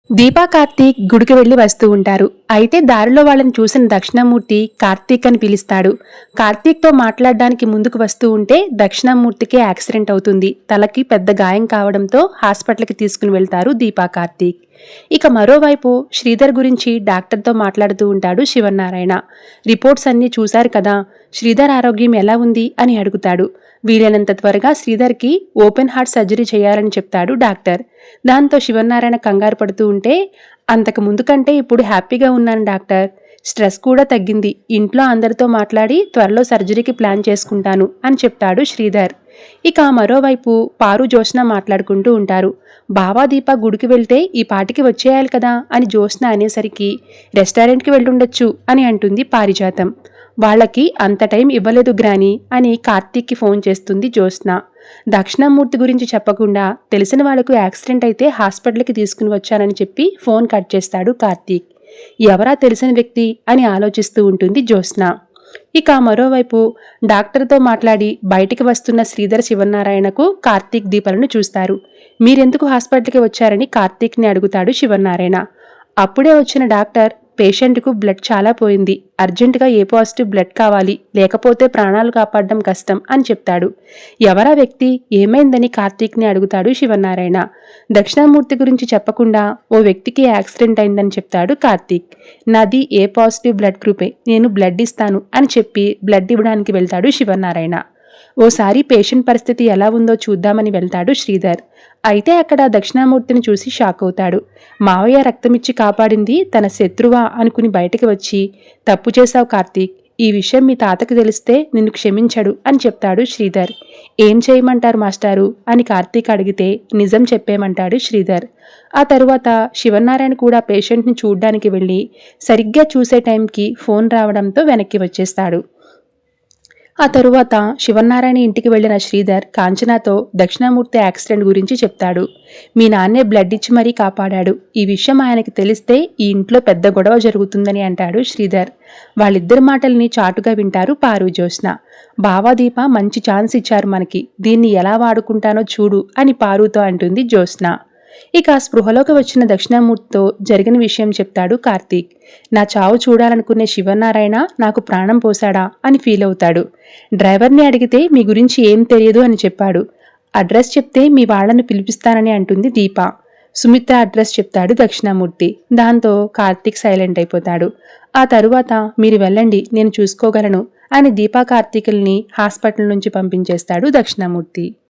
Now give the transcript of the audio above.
దీపా కార్తీక్ గుడికి వెళ్లి వస్తూ ఉంటారు. అయితే దారిలో వాళ్ళని చూసిన దక్షిణామూర్తి కార్తీక్ అని పిలుస్తాడు. కార్తీక్తో మాట్లాడడానికి ముందుకు వస్తూ ఉంటే దక్షిణామూర్తికి యాక్సిడెంట్ అవుతుంది. తలకి పెద్ద గాయం కావడంతో హాస్పిటల్కి తీసుకుని వెళ్తారు దీపా కార్తీక్. ఇక మరోవైపు శ్రీధర్ గురించి డాక్టర్తో మాట్లాడుతూ ఉంటాడు శివనారాయణ. రిపోర్ట్స్ అన్నీ చూశారు కదా, శ్రీధర్ ఆరోగ్యం ఎలా ఉంది అని అడుగుతాడు. వీలైనంత త్వరగా శ్రీధర్కి ఓపెన్ హార్ట్ సర్జరీ చేయాలని చెప్తాడు డాక్టర్. దాంతో శివనారాయణ కంగారు పడుతూ ఉంటే, అంతకు ముందు కంటే ఇప్పుడు హ్యాపీగా ఉన్నాను డాక్టర్, స్ట్రెస్ కూడా తగ్గింది, ఇంట్లో అందరితో మాట్లాడి త్వరలో సర్జరీకి ప్లాన్ చేసుకుంటాను అని చెప్తాడు శ్రీధర్. ఇక మరోవైపు పారు జ్యోత్స్న మాట్లాడుకుంటూ ఉంటారు. బావా దీప గుడికి వెళ్తే ఈ పాటికి వచ్చేయాలి కదా అని జ్యోత్స్న అనేసరికి రెస్టారెంట్కి వెళ్ళుండొచ్చు అని అంటుంది పారిజాతం. వాళ్ళకి అంత టైం ఇవ్వలేదు గ్రాని అని కార్తీక్కి ఫోన్ చేస్తుంది జ్యోత్స్న. దక్షిణామూర్తి గురించి చెప్పకుండా తెలిసిన వాళ్లకు యాక్సిడెంట్ అయితే హాస్పిటల్కి తీసుకుని వచ్చానని చెప్పి ఫోన్ కట్ చేస్తాడు కార్తీక్. ఎవరా తెలిసిన వ్యక్తి అని ఆలోచిస్తూ ఉంటుంది జ్యోత్స్న. ఇక మరోవైపు డాక్టర్తో మాట్లాడి బయటికి వస్తున్న శ్రీధర్ శివనారాయణకు కార్తీక్ దీపాలను చూస్తారు. మీరెందుకు హాస్పిటల్కి వచ్చారని కార్తీక్ని అడుగుతాడు శివనారాయణ. అప్పుడే వచ్చిన డాక్టర్, పేషెంట్కు బ్లడ్ చాలా పోయింది, అర్జెంటుగా ఏ పాజిటివ్ బ్లడ్ కావాలి, లేకపోతే ప్రాణాలు కాపాడడం కష్టం అని చెప్తాడు. ఎవరా వ్యక్తి, ఏమైందని కార్తీక్ని అడుగుతాడు శివనారాయణ. దక్షిణామూర్తి గురించి చెప్పకుండా ఓ వ్యక్తికి యాక్సిడెంట్ అయిందని చెప్తాడు కార్తీక్. నాది ఏ పాజిటివ్ బ్లడ్ గ్రూపే, నేను బ్లడ్ ఇస్తాను అని చెప్పి బ్లడ్ ఇవ్వడానికి వెళ్తాడు శివనారాయణ. ఓసారి పేషెంట్ పరిస్థితి ఎలా ఉందో చూద్దామని వెళ్తాడు శ్రీధర్. అయితే అక్కడ దక్షిణామూర్తిని చూసి షాక్ అవుతాడు. మావయ్య రక్తమిచ్చి కాపాడింది తన శత్రువా అనుకుని బయటకు వచ్చి, తప్పు చేశావు కార్తీక్, ఈ విషయం మీ తాతకు తెలిస్తే నిన్ను క్షమించడు అని చెప్తాడు శ్రీధర్. ఏం చేయమంటారు మాస్టారు అని కార్తీక్ అడిగితే నిజం చెప్పేమంటాడు శ్రీధర్. ఆ తరువాత శివనారాయణ కూడా పేషెంట్ని చూడ్డానికి వెళ్ళి సరిగ్గా చూసే టైంకి ఫోన్ రావడంతో వెనక్కి వచ్చేస్తాడు. ఆ తరువాత శివనారాయణ ఇంటికి వెళ్లిన శ్రీధర్ కాంచనాతో దక్షిణామూర్తి యాక్సిడెంట్ గురించి చెప్తాడు. మీ నాన్నే బ్లడ్ ఇచ్చి మరీ కాపాడాడు, ఈ విషయం ఆయనకి తెలిస్తే ఈ ఇంట్లో పెద్ద గొడవ జరుగుతుందని అంటాడు శ్రీధర్. వాళ్ళిద్దరి మాటల్ని చాటుగా వింటారు పారు జ్యోత్స్న. బావాదీప మంచి ఛాన్స్ ఇచ్చారు మనకి, దీన్ని ఎలా వాడుకుంటానో చూడు అని పారుతో అంటుంది జ్యోత్స్న. ఇక స్పృహలోకి వచ్చిన దక్షిణామూర్తితో జరిగిన విషయం చెప్తాడు కార్తీక్. నా చావు చూడాలనుకునే శివనారాయణ నాకు ప్రాణం పోశాడా అని ఫీల్ అవుతాడు. డ్రైవర్ని అడిగితే మీ గురించి ఏం తెలియదు అని చెప్పాడు. అడ్రస్ చెప్తే మీ వాళ్లను పిలిపిస్తానని అంటుంది దీప. సుమిత్ర అడ్రస్ చెప్తాడు దక్షిణామూర్తి. దాంతో కార్తీక్ సైలెంట్ అయిపోతాడు. ఆ తరువాత మీరు వెళ్ళండి, నేను చూసుకోగలను అని దీపా కార్తీకుల్ని హాస్పిటల్ నుంచి పంపించేస్తాడు దక్షిణామూర్తి.